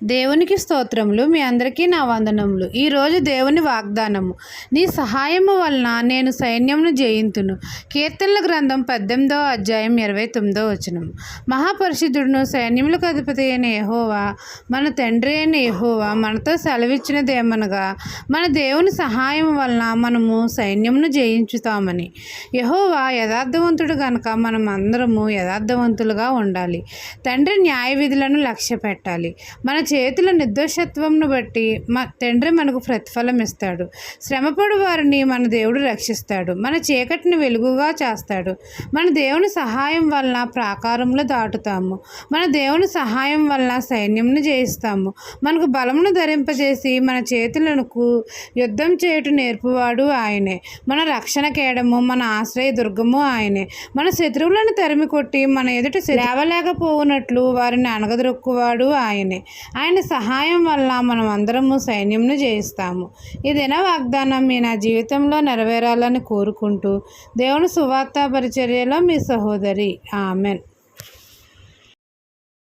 దేవునికి స్తోత్రములు. మీ అందరికీ నా వందనములు. ఈరోజు దేవుని వాగ్దానము. నీ సహాయము వలన నేను సైన్యమును జయింతును. కీర్తనల గ్రంథం 18వ అధ్యాయం 29వ వచనం. మహాపరిశుద్ధుడును సైన్యములకు అధిపతి అయిన యెహోవా, మన తండ్రి అయిన యెహోవా మనతో సెలవిచ్చినదేమనగా, మన దేవుని సహాయం వలన మనము సైన్యమును జయించుతామని. యెహోవా యథార్థవంతుడు గనుక మనం అందరము యథార్థవంతులుగా ఉండాలి. తండ్రి న్యాయ విధులను లక్ష్య పెట్టాలి. మన చేతుల నిర్దోషత్వంను బట్టి తండ్రి మనకు ప్రతిఫలం ఇస్తాడు. శ్రమపడు వారిని మన దేవుడు రక్షిస్తాడు. మన చీకటిని వెలుగుగా చేస్తాడు. మన దేవుని సహాయం వలన ప్రాకారంలో దాటుతాము. మన దేవుని సహాయం వలన సైన్యంను జయిస్తాము. మనకు బలమును ధరింపజేసి మన చేతులకు యుద్ధం చేయుట నేర్పువాడు ఆయనే. మన రక్షణ కేడము, మన ఆశ్రయ దుర్గము ఆయనే. మన శత్రువులను తరిమి కొట్టి మన ఎదుట లేవలేకపోవునట్లు వారిని అణగదొక్కువాడు ఆయనే. ఆయన సహాయం వల్ల మనం అందరము సైన్యంను జయిస్తాము. ఈ దిన వాగ్దానం మీ నా జీవితంలో నెరవేరాలని కోరుకుంటూ దేవుని సువార్త పరిచర్యలో మీ సహోదరి. ఆమెన్.